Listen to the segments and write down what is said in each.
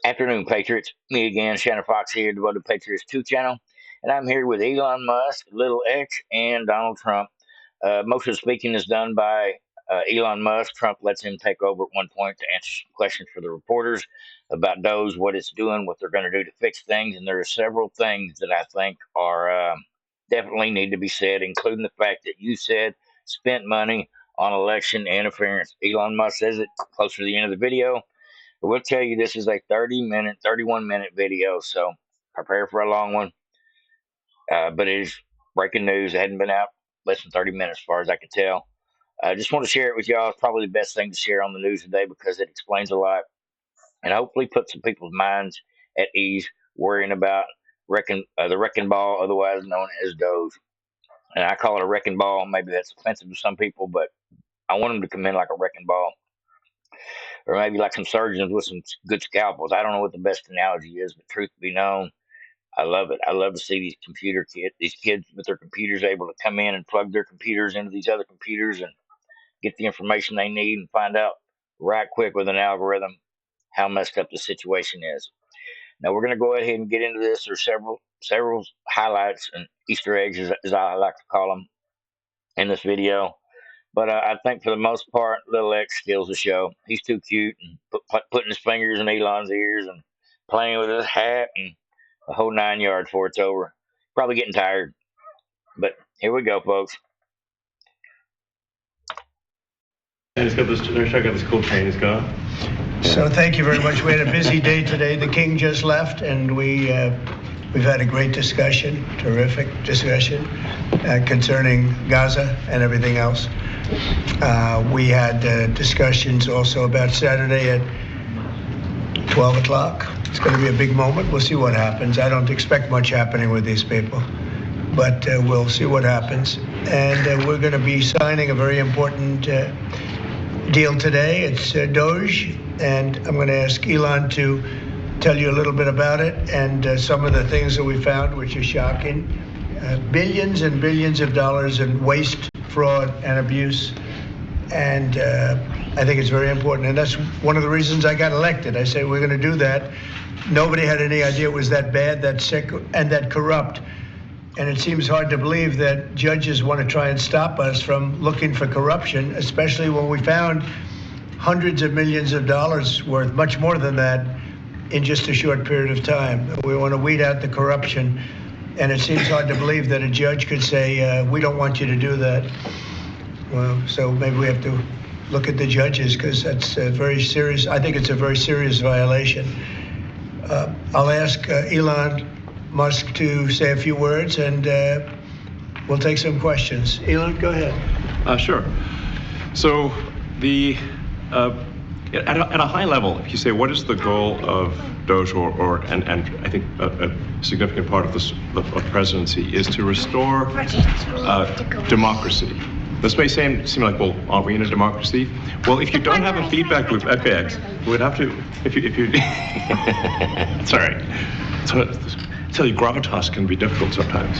Afternoon, Patriots. Me again, Shannon Fox here, Devoted Patriots 2 channel. And I'm here with Elon Musk, Little X, and Donald Trump. Most of the speaking is done by Elon Musk. Trump lets him take over at one point to answer some questions for the reporters about Doge, what it's doing, what they're going to do to fix things. And there are several things that I think are definitely need to be said, including the fact that you said spent money on election interference. Elon Musk says it closer to the end of the video. We'll tell you this is a 30-minute, 31-minute video, so prepare for a long one. But it is breaking news. It hadn't been out less than 30 minutes, as far as I can tell. I just want to share it with y'all. It's probably the best thing to share on the news today because it explains a lot and hopefully puts some people's minds at ease worrying about the wrecking ball, otherwise known as Doge. And I call it a wrecking ball. Maybe that's offensive to some people, but I want them to come in like a wrecking ball, or maybe like some surgeons with some good scalpels. I don't know what the best analogy is, but truth be known, I love it. I love to see these kids with their computers able to come in and plug their computers into these other computers and get the information they need and find out right quick with an algorithm how messed up the situation is. Now we're going to go ahead and get into this. There's several highlights and Easter eggs, as I like to call them, in this video. But I think for the most part, Little X steals the show. He's too cute and putting his fingers in Elon's ears and playing with his hat and the whole 9 yards before it's over. Probably getting tired. But here we go, folks. And it's got this, check out this cool chain it's got. So thank you very much. We had a busy day today. The king just left, and we've had a great discussion, terrific discussion concerning Gaza and everything else. We had discussions also about Saturday at 12 o'clock. It's going to be a big moment. We'll see what happens. I don't expect much happening with these people, but we'll see what happens. And we're going to be signing a very important deal today. It's Doge, and I'm going to ask Elon to tell you a little bit about it and some of the things that we found, which are shocking. Billions and billions of dollars in waste, fraud, and abuse. And I think it's very important. And that's one of the reasons I got elected. I said, we're going to do that. Nobody had any idea it was that bad, that sick, and that corrupt. And it seems hard to believe that judges want to try and stop us from looking for corruption, especially when we found hundreds of millions of dollars worth, much more than that, in just a short period of time. We want to weed out the corruption. And it seems hard to believe that a judge could say, we don't want you to do that. Well, so maybe we have to look at the judges, because that's very serious. I think it's a very serious violation. I'll ask Elon Musk to say a few words, and we'll take some questions. Elon, go ahead. Sure. So at a high level, if you say what is the goal of Doge, and I think a significant part of the presidency is to restore democracy. This may seem like, well, aren't we in a democracy? Well, if you don't have a feedback loop, FAX, we'd have to, if you sorry. So, tell you, gravitas can be difficult sometimes.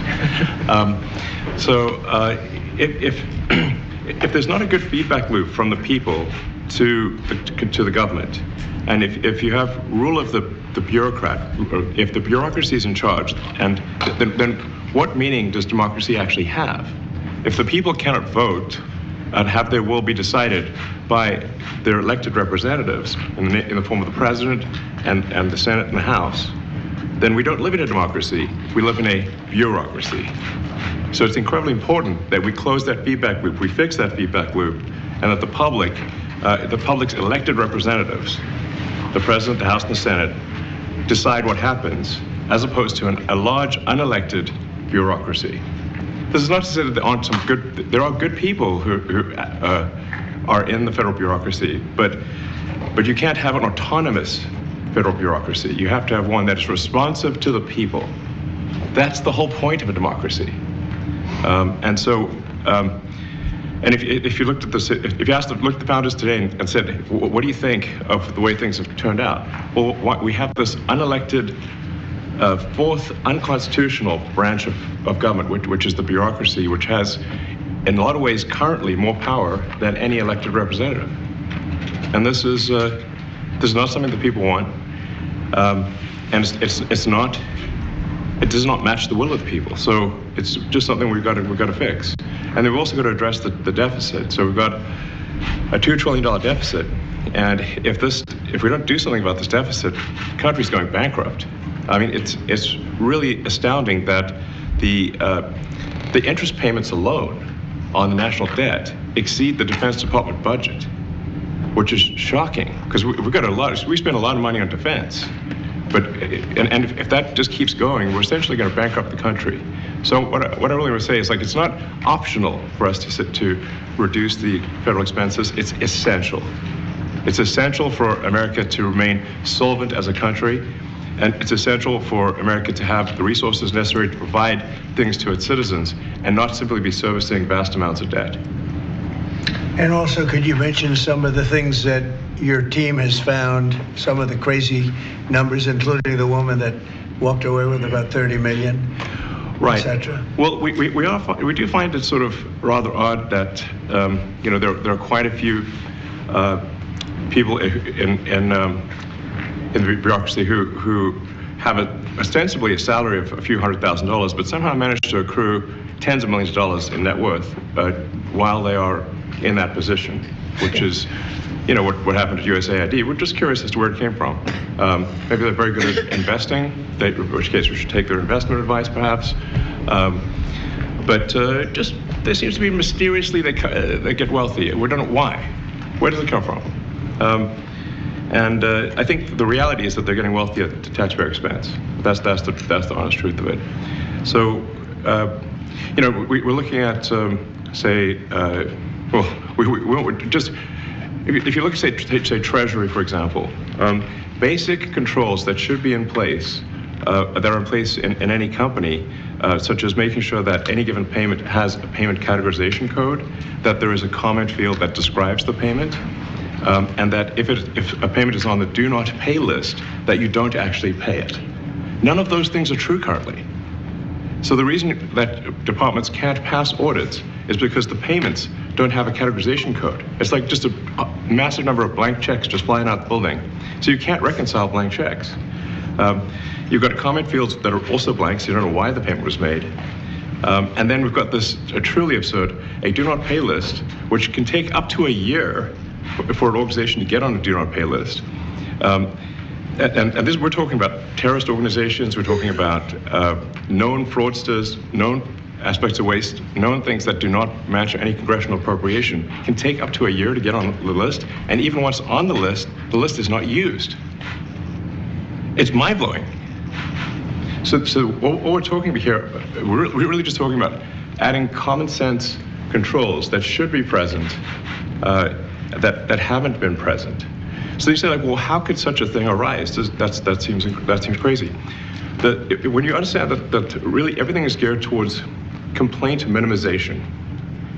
If there's not a good feedback loop from the people to the government, and if you have rule of the bureaucrat, if the bureaucracy is in charge, and then what meaning does democracy actually have? If the people cannot vote and have their will be decided by their elected representatives in the form of the president and the Senate and the House, then we don't live in a democracy, we live in a bureaucracy. So it's incredibly important that we close that feedback loop, we fix that feedback loop, and that the public's elected representatives, the president, the House, and the Senate, decide what happens, as opposed to a large unelected bureaucracy. This is not to say that there are good people who are in the federal bureaucracy, but you can't have an autonomous federal bureaucracy. You have to have one that is responsive to the people. That's the whole point of a democracy. And if you looked at if you looked at the founders today and said, what do you think of the way things have turned out? Well, we have this unelected, fourth unconstitutional branch of government, which is the bureaucracy, which has, in a lot of ways, currently more power than any elected representative. And this is not something that people want. and it's not. It does not match the will of the people. So it's just something we've got to fix. And then we've also got to address the deficit. So we've got a $2 trillion deficit, and if we don't do something about this deficit, the country's going bankrupt. I mean, it's really astounding that the interest payments alone on the national debt exceed the Defense Department budget, which is shocking because we spend a lot of money on defense. But and if that just keeps going, we're essentially going to bankrupt the country. So what I really want to say is, like, it's not optional for us to reduce the federal expenses. It's essential. It's essential for America to remain solvent as a country, and it's essential for America to have the resources necessary to provide things to its citizens and not simply be servicing vast amounts of debt. And also, could you mention some of the things that your team has found, some of the crazy numbers, including the woman that walked away with about 30 million, right, etc.? Well, we do find it sort of rather odd that there are quite a few people in the bureaucracy who have ostensibly a salary of a few $100,000, but somehow manage to accrue tens of millions of dollars in net worth while they are in that position, which is, what happened at USAID. We're just curious as to where it came from. Maybe they're very good at investing, in which case we should take their investment advice, perhaps. But just there seems to be mysteriously they get wealthy. We don't know why. Where does it come from? And I think the reality is that they're getting wealthy at taxpayer expense. That's the honest truth of it. So, we're looking at, if you look at, say Treasury, for example, basic controls that should be in place, that are in place in any company, such as making sure that any given payment has a payment categorization code, that there is a comment field that describes the payment, and that if a payment is on the do not pay list, that you don't actually pay it. None of those things are true currently. So the reason that departments can't pass audits is because the payments don't have a categorization code. It's like just a massive number of blank checks just flying out the building. So you can't reconcile blank checks. You've got comment fields that are also blank, so you don't know why the payment was made. And then we've got this truly absurd, a do not pay list, which can take up to a year for an organization to get on a do not pay list. And this, we're talking about terrorist organizations, we're talking about known fraudsters, known aspects of waste, known things that do not match any congressional appropriation, can take up to a year to get on the list, and even once on the list is not used. It's mind-blowing. So what we're talking about here, we're really just talking about adding common sense controls that should be present, that haven't been present. So you say, like, well, how could such a thing arise? That seems crazy. When you understand that really everything is geared towards complaint minimization,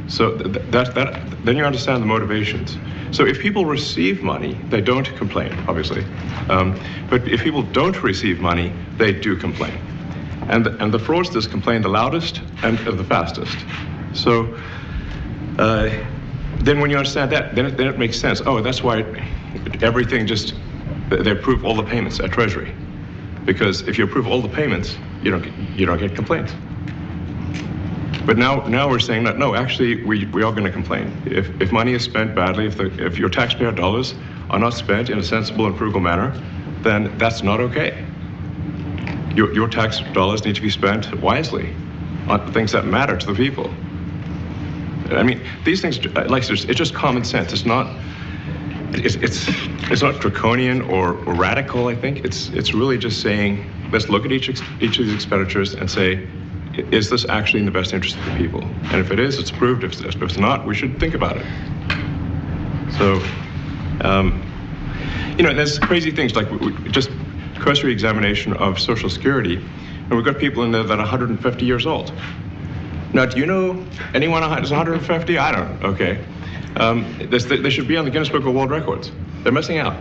so then you understand the motivations. So if people receive money, they don't complain, obviously. But if people don't receive money, they do complain. And the fraudsters complain the loudest and the fastest. So then when you understand that, then it makes sense. Oh, that's why everything they approve all the payments at Treasury. Because if you approve all the payments, you don't get complaints. But now we're saying that no, actually we are going to complain. If money is spent badly, if your taxpayer dollars are not spent in a sensible and frugal manner, then that's not okay. Your tax dollars need to be spent wisely on things that matter to the people. I mean, these things, it's just common sense. It's not draconian or radical. I think it's really just saying, let's look at each of these expenditures and say, is this actually in the best interest of the people? And if it is, it's approved. If it's not, we should think about it. So, there's crazy things like just cursory examination of Social Security, and we've got people in there that are 150 years old. Now, do you know anyone who's 150? I don't. Okay. They should be on the Guinness Book of World Records. They're missing out.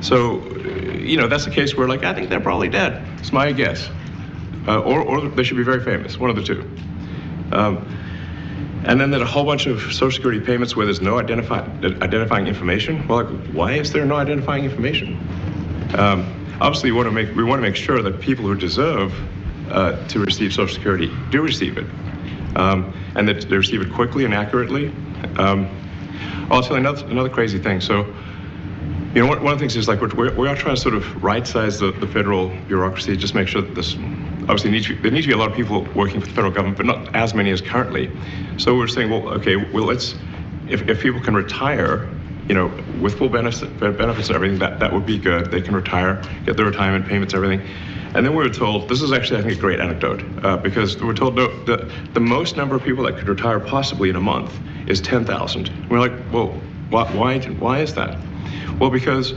So, that's the case where, like, I think they're probably dead. It's my guess. Or they should be very famous, one of the two. And then there's a whole bunch of Social Security payments where there's no identifying information. Well, like, why is there no identifying information? Obviously, we want to make sure that people who deserve to receive Social Security do receive it, and that they receive it quickly and accurately. I'll tell you another crazy thing. So, one of the things is like we are trying to sort of right-size the federal bureaucracy, just make sure that this. Obviously, there need to be a lot of people working for the federal government, but not as many as currently. So we're saying, well, okay, let's if people can retire, with full benefits and everything, that would be good. They can retire, get their retirement payments, everything. And then we were told, this is actually, I think, a great anecdote, because we were told the most number of people that could retire possibly in a month is 10,000. We're like, well, why is that? Well, because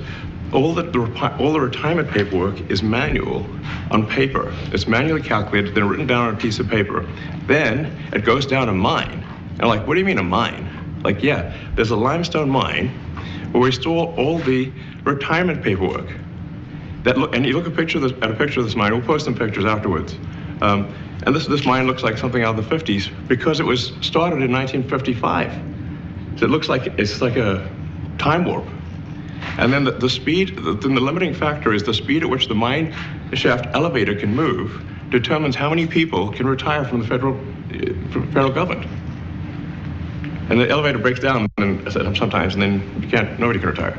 all the retirement paperwork is manual on paper. It's manually calculated, then written down on a piece of paper. Then it goes down a mine. And I'm like, what do you mean a mine? Like, yeah, there's a limestone mine where we store all the retirement paperwork. And you look at a picture of this mine. We'll post some pictures afterwards. And this mine looks like something out of the 50s because it was started in 1955. So it looks like it's like a time warp. And then the speed, the limiting factor is the speed at which the mine shaft elevator can move determines how many people can retire from the federal government. And the elevator breaks down sometimes, and then nobody can retire.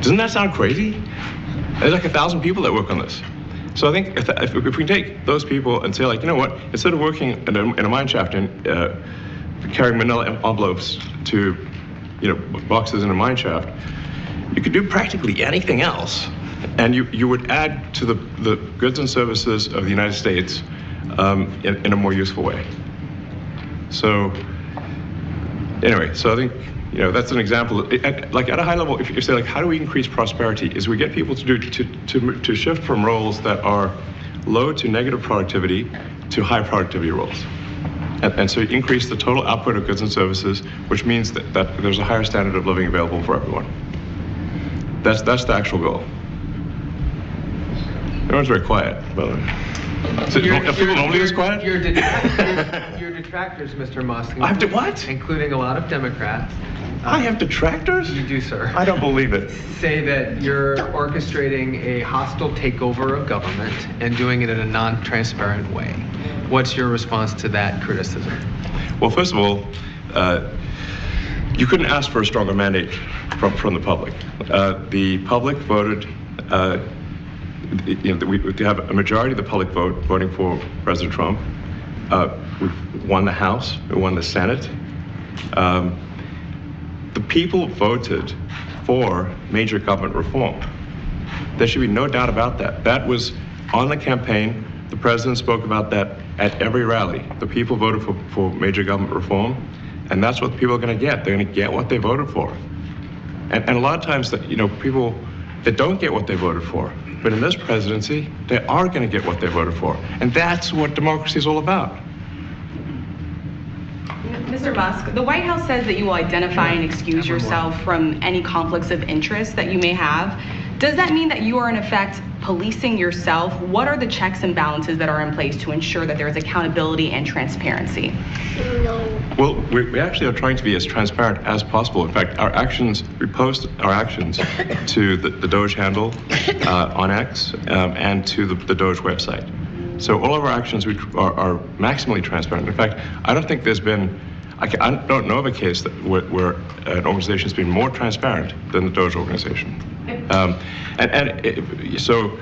Doesn't that sound crazy? There's like 1,000 people that work on this. So I think if we can take those people and say, like, you know what, instead of working in a mine shaft and carrying manila envelopes to boxes in a mine shaft, you could do practically anything else, and you would add to the goods and services of the United States in a more useful way. So anyway, so I think that's an example. Like at a high level, if you say, like, how do we increase prosperity? Is we get people to shift from roles that are low to negative productivity to high productivity roles. And so you increase the total output of goods and services, which means that there's a higher standard of living available for everyone. That's the actual goal. Everyone's very quiet, by the way. So are people normally this quiet? Your detractors, Mr. Musk. I have to what? Including a lot of Democrats. I have detractors? You do, sir. I don't believe it. Say that you're orchestrating a hostile takeover of government and doing it in a non-transparent way. What's your response to that criticism? Well, first of all, you couldn't ask for a stronger mandate from the public. The public voted. We have a majority of the public voting for President Trump. We've won the House. We won the Senate. The people voted for major government reform. There should be no doubt about that. That was on the campaign. The president spoke about that at every rally. The people voted for major government reform, and that's what the people are going to get. They're going to get what they voted for. And a lot of times, people that don't get what they voted for, but in this presidency, they are going to get what they voted for. And that's what democracy is all about. Mr. Musk, the White House says that you will identify and excuse yourself from any conflicts of interest that you may have. Does that mean that you are, in effect, policing yourself? What are the checks and balances that are in place to ensure that there is accountability and transparency? Well, we actually are trying to be as transparent as possible. In fact, we post our actions to the Doge handle on X and to the Doge website. So all of our actions are maximally transparent. In fact, I don't think there's been, I don't know of a case where an organization has been more transparent than the Doge organization. So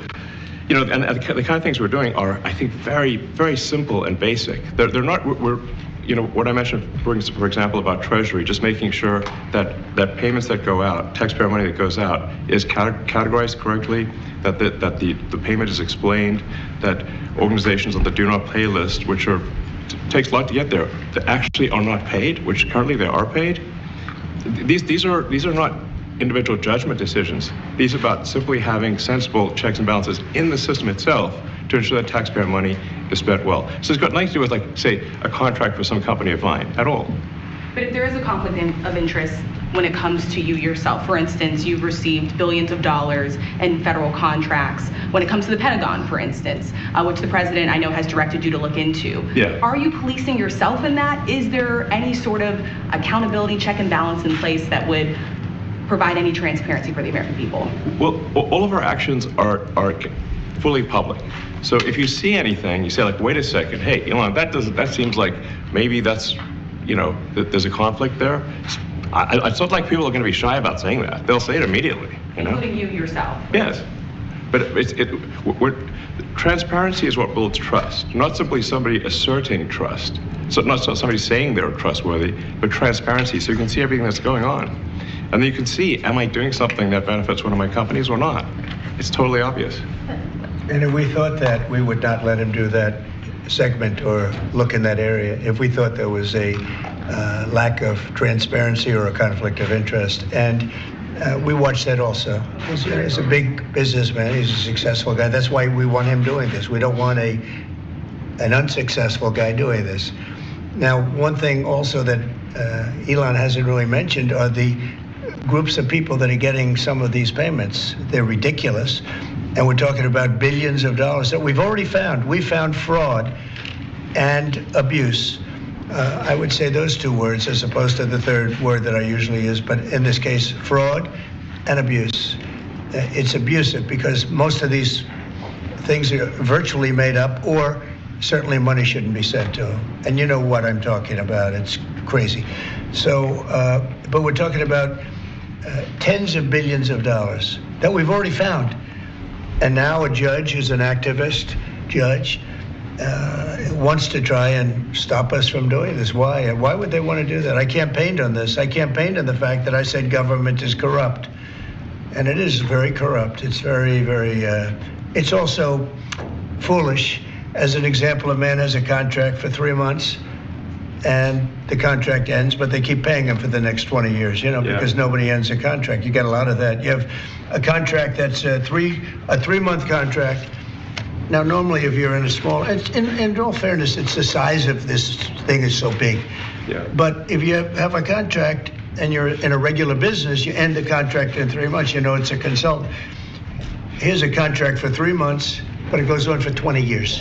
the kind of things we're doing are, I think, very, very simple and basic. They're not, what I mentioned, for example, about Treasury, just making sure that payments that go out, taxpayer money that goes out, is categorized correctly, that the payment is explained, that organizations on the do not pay list, which takes a lot to get there, that actually are not paid, which currently they are paid. These are not individual judgment decisions. These are about simply having sensible checks and balances in the system itself to ensure that taxpayer money is spent well. So it's got nothing to do with, like, say, a contract for some company of mine at all. But if there is a conflict of interest when it comes to you yourself, for instance, you've received billions of dollars in federal contracts when it comes to the Pentagon, for instance, which the president, I know, has directed you to look into. Yeah. Are you policing yourself in that? Is there any sort of accountability check and balance in place that would provide any transparency for the American people? Well, all of our actions are fully public. So if you see anything, you say like, wait a second, hey, Elon, that seems like maybe that's, that there's a conflict there. It's not like people are going to be shy about saying that. They'll say it immediately. Including you yourself. Yes. But transparency is what builds trust, not simply somebody asserting trust. So not somebody saying they're trustworthy, but transparency, so you can see everything that's going on. And then you can see, am I doing something that benefits one of my companies or not? It's totally obvious. And if we thought that, we would not let him do that segment or look in that area if we thought there was a lack of transparency or a conflict of interest. And we watch that also. He's a big businessman. He's a successful guy. That's why we want him doing this. We don't want an unsuccessful guy doing this. Now, one thing also that Elon hasn't really mentioned are the groups of people that are getting some of these payments. They're ridiculous. And we're talking about billions of dollars that we've already found. We found fraud and abuse. I would say those two words as opposed to the third word that I usually use, but in this case, fraud and abuse. It's abusive because most of these things are virtually made up, or certainly money shouldn't be sent to them. And you know what I'm talking about. It's crazy. So, but we're talking about tens of billions of dollars that we've already found. And now a judge who's an activist judge wants to try and stop us from doing this. Why? Why would they want to do that? I campaigned on this. I campaigned on the fact that I said government is corrupt. And it is very corrupt. It's very, very, it's also foolish. As an example, a man has a contract for 3 months and the contract ends, but they keep paying him for the next 20 years, because nobody ends a contract. You get a lot of that. You have a contract that's a 3-month contract. Now, normally, if you're in a small, in all fairness, it's the size of this thing is so big. Yeah. But if you have a contract and you're in a regular business, you end the contract in 3 months. It's a consultant. Here's a contract for 3 months, but it goes on for 20 years.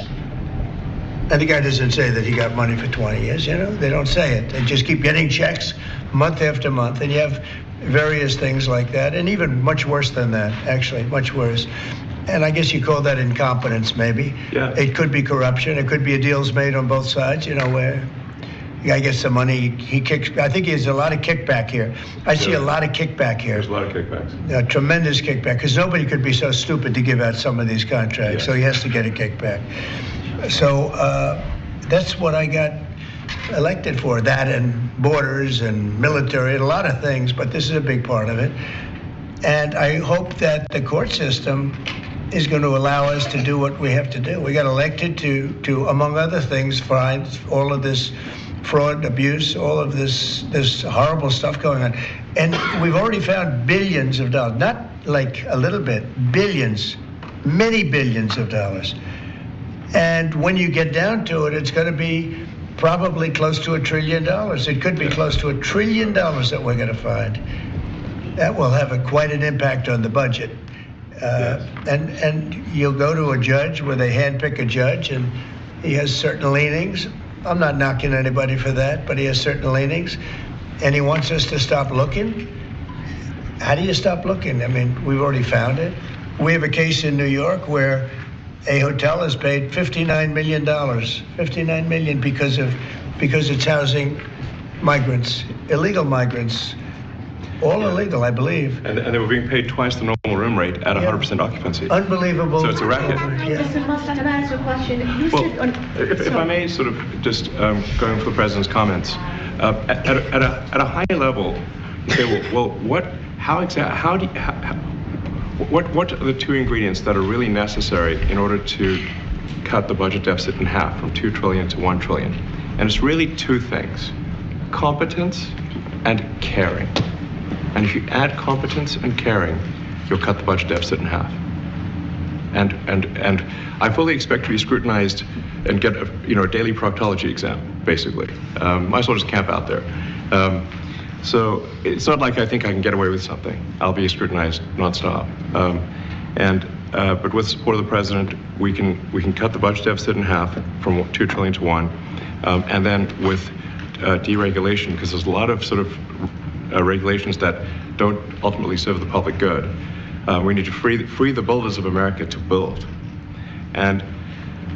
And the guy doesn't say that he got money for 20 years, They don't say it. They just keep getting checks month after month. And you have various things like that, and even much worse than that, actually, much worse. And I guess you call that incompetence, maybe. Yeah. It could be corruption. It could be deals made on both sides, where the guy gets the money, he kicks. I think there's a lot of kickback here. I see a lot of kickback here. There's a lot of kickbacks. Tremendous kickback, because nobody could be so stupid to give out some of these contracts. Yes. So he has to get a kickback. So that's what I got elected for, that and borders and military and a lot of things, but this is a big part of it. And I hope that the court system is going to allow us to do what we have to do. We got elected to among other things, find all of this fraud, abuse, all of this horrible stuff going on. And we've already found billions of dollars, not like a little bit, billions, many billions of dollars. And when you get down to it, it's going to be probably close to $1 trillion. It could be close to $1 trillion that we're going to find. That will have quite an impact on the budget. And you'll go to a judge where they handpick a judge, and he has certain leanings. I'm not knocking anybody for that, but he has certain leanings, and he wants us to stop looking. How do you stop looking? I mean, we've already found it. We have a case in New York where a hotel has paid $59 million, $59 million because it's housing migrants, illegal migrants, all illegal, I believe. And they were being paid twice the normal room rate at 100% occupancy. Unbelievable. So it's a racket. Mr. Musk, can I ask a question? If I may sort of just going for the president's comments, at a high level, you say, well, what are the two ingredients that are really necessary in order to cut the budget deficit in half from 2 trillion to 1 trillion? And it's really two things: competence and caring. And if you add competence and caring, you'll cut the budget deficit in half. And I fully expect to be scrutinized and get a daily proctology exam, basically. Might as well just camp out there. So it's not like I think I can get away with something. I'll be scrutinized nonstop. But with the support of the president, we can cut the budget deficit in half from 2 trillion to 1, and then with deregulation, because there's a lot of sort of regulations that don't ultimately serve the public good. We need to free the builders of America to build. And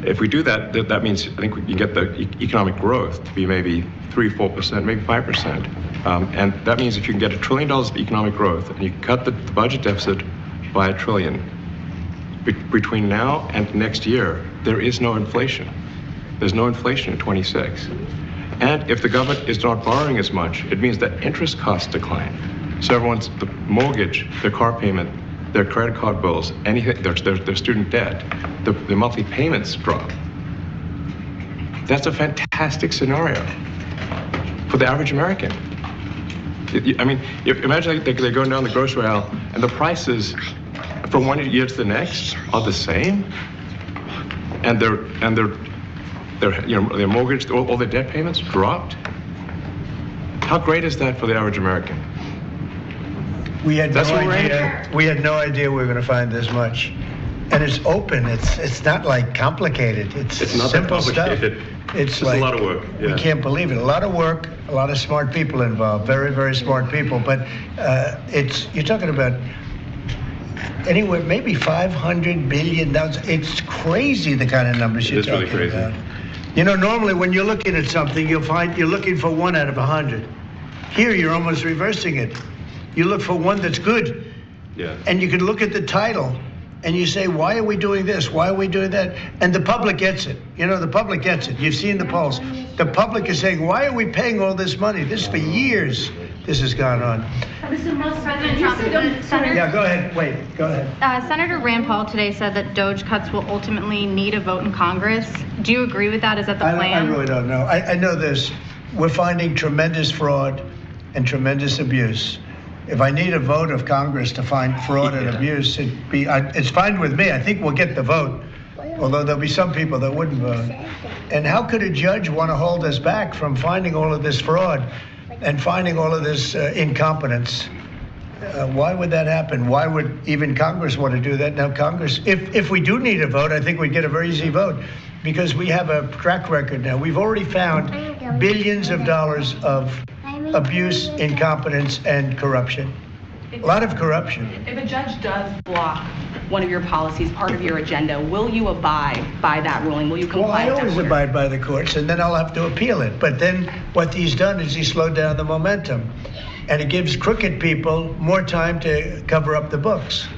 if we do that, that means I think we can get the economic growth to be maybe 3-4%, maybe 5%. And that means if you can get $1 trillion of economic growth and you cut the budget deficit by $1 trillion, between now and next year, there is no inflation. There's no inflation in 26. And if the government is not borrowing as much, it means that interest costs decline. So everyone's, the mortgage, their car payment, their credit card bills, anything, their student debt, the monthly payments drop. That's a fantastic scenario for the average American. I mean, imagine they're going down the grocery aisle and the prices from one year to the next are the same, and their mortgage, all their debt payments dropped. How great is that for the average American? We had no idea. We had no idea we were going to find this much, and it's open. It's not like complicated. It's not simple that complicated. Stuff. It's like a lot of work. Yeah. We can't believe it. A lot of work. A lot of smart people involved. Very, very smart people. But you're talking about anywhere maybe $500 billion. It's crazy the kind of numbers you're talking really crazy. about. You know, normally when you're looking at something, you'll find you're looking for 1 out of 100. Here, you're almost reversing it. You look for one that's good, and you can look at the title, and you say, why are we doing this? Why are we doing that? And the public gets it. You know, the public gets it. You've seen the polls. The public is saying, why are we paying all this money? This is for years. This has gone on. Mr. Musk, President Trump, Yeah, go ahead. Wait, go ahead. Senator Rand Paul today said that Doge cuts will ultimately need a vote in Congress. Do you agree with that? Is that the plan? I really don't know. I know this. We're finding tremendous fraud and tremendous abuse. If I need a vote of Congress to find fraud and abuse, it's fine with me. I think we'll get the vote, although there'll be some people that wouldn't vote. And how could a judge want to hold us back from finding all of this fraud and finding all of this incompetence? Why would that happen? Why would even Congress want to do that? Now, Congress, if we do need a vote, I think we'd get a very easy vote because we have a track record now. We've already found billions of dollars of abuse, incompetence, and corruption. A lot of corruption. If a judge does block one of your policies, part of your agenda, will you abide by that ruling? Will you comply? Well, I always abide by the courts, and then I'll have to appeal it. But then what he's done is he slowed down the momentum, and it gives crooked people more time to cover up the books.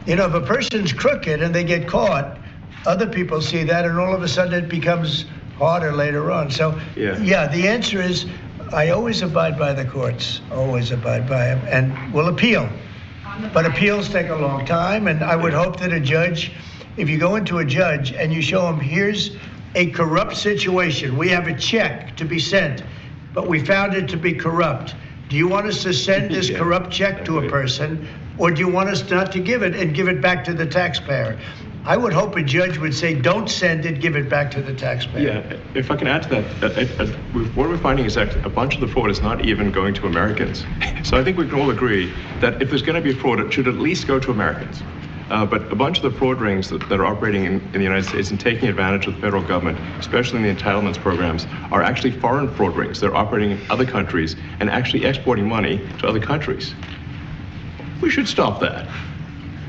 You know, if a person's crooked and they get caught, other people see that, and all of a sudden it becomes harder later on. So, yeah, the answer is I always abide by the courts, always abide by them, and will appeal. But appeals take a long time, and I would hope that a judge, if you go into a judge and you show him, here's a corrupt situation, we have a check to be sent, but we found it to be corrupt. Do you want us to send this corrupt check to a person, or do you want us not to give it and give it back to the taxpayer? I would hope a judge would say, don't send it, give it back to the taxpayer. Yeah, if I can add to that, what we're finding is that a bunch of the fraud is not even going to Americans. So I think we can all agree that if there's going to be fraud, it should at least go to Americans. But a bunch of the fraud rings that are operating in the United States and taking advantage of the federal government, especially in the entitlements programs, are actually foreign fraud rings. They're operating in other countries and actually exporting money to other countries. We should stop that.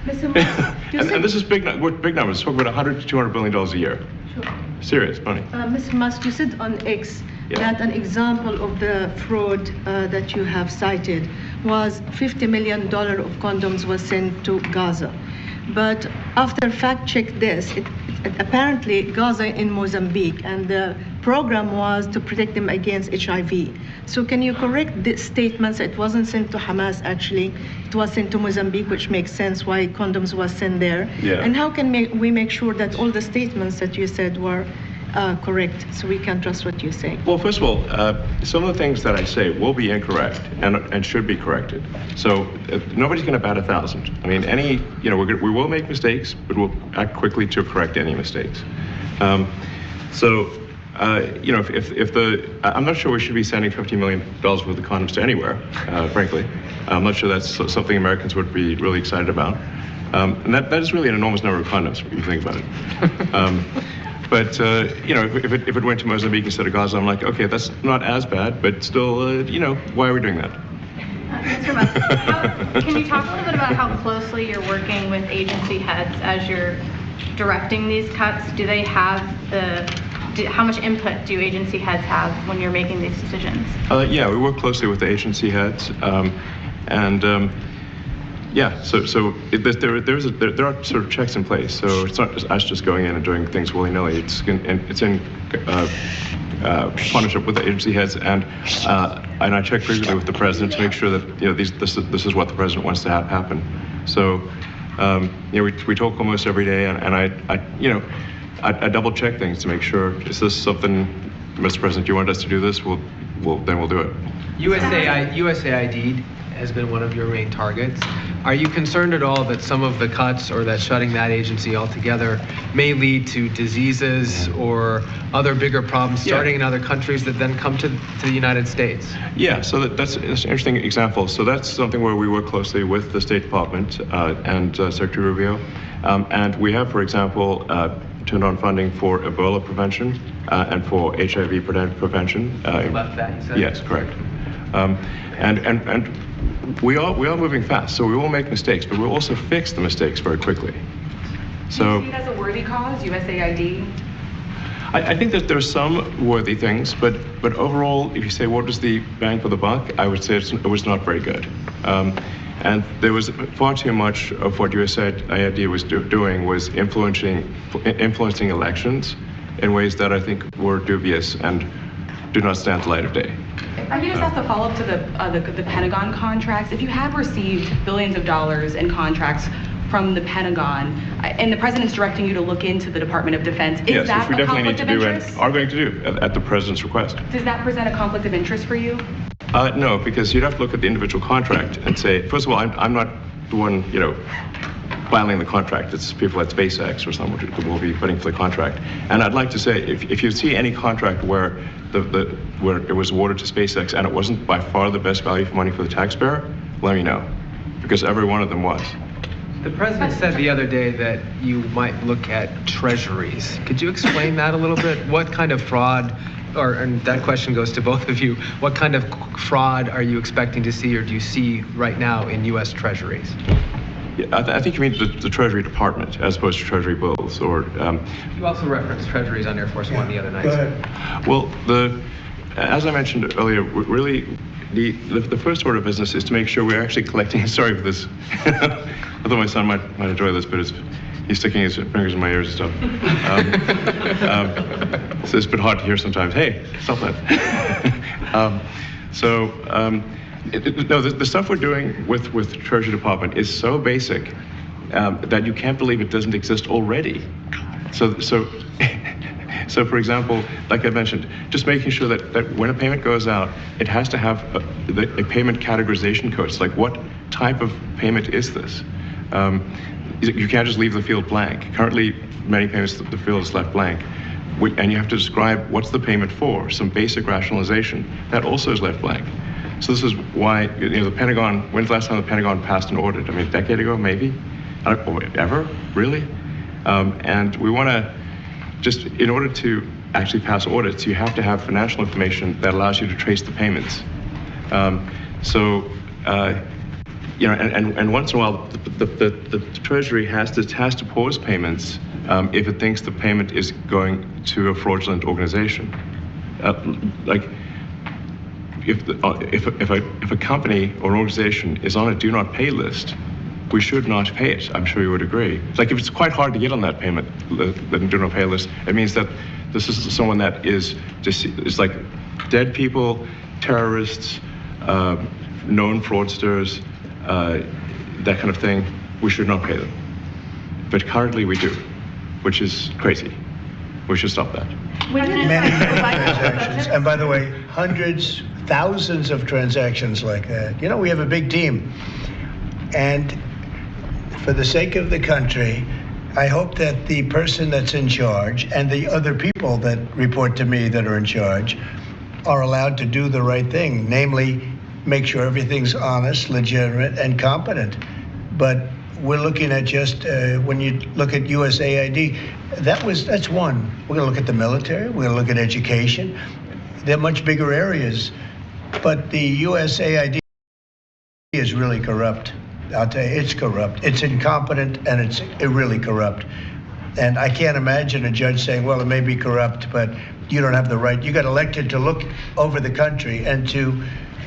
Mr. Musk, and this is big numbers. We're talking about $100 to $200 billion a year. Sure. Serious money. Mr. Musk, you said on X that an example of the fraud that you have cited was $50 million of condoms was sent to Gaza. But after fact-check this, apparently Gaza in Mozambique, and the program was to protect them against HIV. So can you correct the statements? It wasn't sent to Hamas, actually. It was sent to Mozambique, which makes sense why condoms was sent there. Yeah. And how can we make sure that all the statements that you said were correct, so we can trust what you say? Well, first of all, some of the things that I say will be incorrect and should be corrected. So nobody's going to bat 1,000. I mean, we will make mistakes, but we'll act quickly to correct any mistakes. I'm not sure we should be sending $50 million worth of condoms to anywhere, frankly. I'm not sure that's something Americans would be really excited about. And that is really an enormous number of condoms when you think about it. But if it went to Mozambique instead of Gaza, I'm like, okay, that's not as bad, but still, why are we doing that? Mr. Musk, can you talk a little bit about how closely you're working with agency heads as you're directing these cuts? Do they have how much input do agency heads have when you're making these decisions? Yeah, we work closely with the agency heads, yeah. So there are sort of checks in place. So it's not just us just going in and doing things willy-nilly. It's in partnership with the agency heads, and I check frequently with the president to make sure that this is what the president wants to have happen. So we talk almost every day, and I double check things to make sure, is this something, Mr. President, you want us to do this? Then we'll do it. USAID has been one of your main targets. Are you concerned at all that some of the cuts or that shutting that agency altogether may lead to diseases or other bigger problems starting in other countries that then come to the United States? Yeah, so that's an interesting example. So that's something where we work closely with the State Department and Secretary Rubio. And we have, for example, turned on funding for Ebola prevention and for HIV prevention. Left that, you said? Yes, correct. And we are moving fast, so we will make mistakes, but we'll also fix the mistakes very quickly. So do you see it as a worthy cause, USAID? I think that there's some worthy things, but overall, if you say what was the bang for the buck, I would say it was not very good. And there was far too much of what USAID was doing was influencing elections in ways that I think were dubious and do not stand the light of day. I can just ask a follow-up to the Pentagon contracts. If you have received billions of dollars in contracts from the Pentagon, and the president's directing you to look into the Department of Defense, is that a conflict of interest? Yes, we definitely need to do and are going to do at the president's request. Does that present a conflict of interest for you? No, because you'd have to look at the individual contract and say, first of all, I'm not the one, filing the contract. It's people at SpaceX or someone who will be putting for the contract. And I'd like to say, if you see any contract where where it was awarded to SpaceX and it wasn't by far the best value for money for the taxpayer, let me know, because every one of them was. The president said the other day that you might look at treasuries. Could you explain that a little bit? What kind of fraud, and that question goes to both of you, what kind of fraud are you expecting to see or do you see right now in U.S. treasuries? Yeah, I think you mean the Treasury Department as opposed to Treasury bills, or... You also referenced treasuries on Air Force One the other night. Go ahead. Well, as I mentioned earlier, really, the first order of business is to make sure we're actually collecting. Sorry for this. Although my son might enjoy this, but he's sticking his fingers in my ears and stuff. So it's a bit hard to hear sometimes. Hey, stop that. No, the stuff we're doing with the Treasury Department is so basic that you can't believe it doesn't exist already. So for example, like I mentioned, just making sure that when a payment goes out, it has to have a payment categorization code. It's like, what type of payment is this? You can't just leave the field blank. Currently, many payments, the field is left blank. And you have to describe what's the payment for, some basic rationalization. That also is left blank. So this is why, the Pentagon, when's the last time the Pentagon passed an audit? I mean, a decade ago, maybe? Ever? Really? And we want to just, in order to actually pass audits, you have to have financial information that allows you to trace the payments. And once in a while, the Treasury has to pause payments if it thinks the payment is going to a fraudulent organization. If a company or an organization is on a do not pay list, we should not pay it. I'm sure you would agree. Like, if it's quite hard to get on that payment, the do not pay list, it means that this is someone that is like dead people, terrorists, known fraudsters, that kind of thing. We should not pay them. But currently we do, which is crazy. We should stop that. Many transactions. And by the way, hundreds, thousands of transactions like that. We have a big team. And for the sake of the country, I hope that the person that's in charge and the other people that report to me that are in charge are allowed to do the right thing, namely make sure everything's honest, legitimate, and competent. But we're looking at just, when you look at USAID, that's one. We're going to look at the military, we're going to look at education. They're much bigger areas. But the USAID is really corrupt. I'll tell you, it's corrupt. It's incompetent, and it's really corrupt. And I can't imagine a judge saying, well, it may be corrupt, but you don't have the right. You got elected to look over the country and to,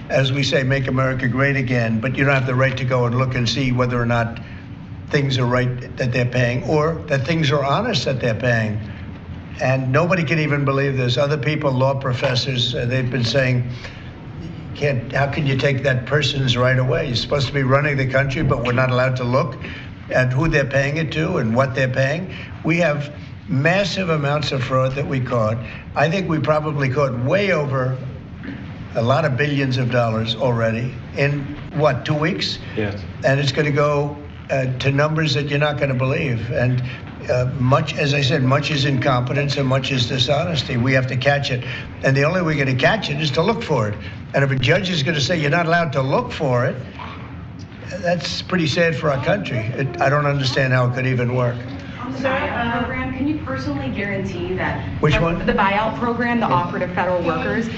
as we say, make America great again, but you don't have the right to go and look and see whether or not things are right that they're paying, or that things are honest that they're paying. And nobody can even believe this. Other people, law professors, they've been saying, how can you take that person's right away? You're supposed to be running the country, but we're not allowed to look at who they're paying it to and what they're paying. We have massive amounts of fraud that we caught. I think we probably caught way over a lot of billions of dollars already in, 2 weeks? Yes. And it's going to go to numbers that you're not going to believe. And much, as I said, much is incompetence and much is dishonesty. We have to catch it. And the only way we're going to catch it is to look for it. And if a judge is going to say you're not allowed to look for it, that's pretty sad for our country. I don't understand how it could even work. On the buyout program, can you personally guarantee that... Which one? The buyout program, the offer to federal workers.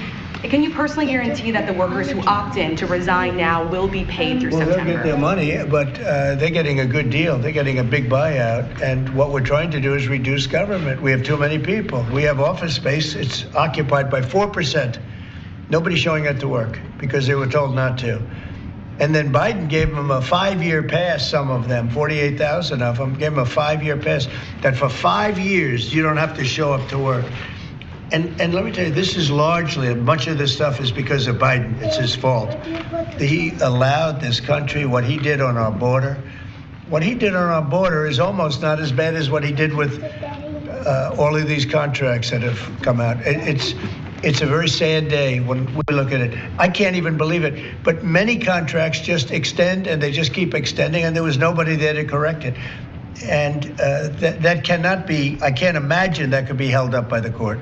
Can you personally guarantee that the workers who opt in to resign now will be paid through September? Well, they'll get their money, but they're getting a good deal. They're getting a big buyout. And what we're trying to do is reduce government. We have too many people. We have office space. It's occupied by 4%. Nobody's showing up to work because they were told not to. And then Biden gave them a 5-year pass, some of them, 48,000 of them, gave them a 5-year pass, that for 5 years you don't have to show up to work. And let me tell you, this is largely, much of this stuff is because of Biden. It's his fault. He allowed this country, what he did on our border. What he did on our border is almost not as bad as what he did with all of these contracts that have come out. It's a very sad day when we look at it. I can't even believe it. But many contracts just extend, and they just keep extending, and there was nobody there to correct it. And that cannot be, I can't imagine that could be held up by the court.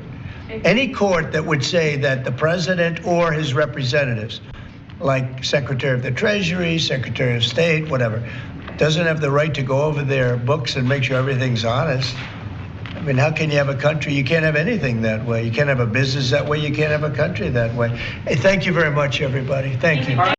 Any court that would say that the president or his representatives, like Secretary of the Treasury, Secretary of State, whatever, doesn't have the right to go over their books and make sure everything's honest. I mean, how can you have a country? You can't have anything that way. You can't have a business that way. You can't have a country that way. Hey, thank you very much, everybody. Thank you.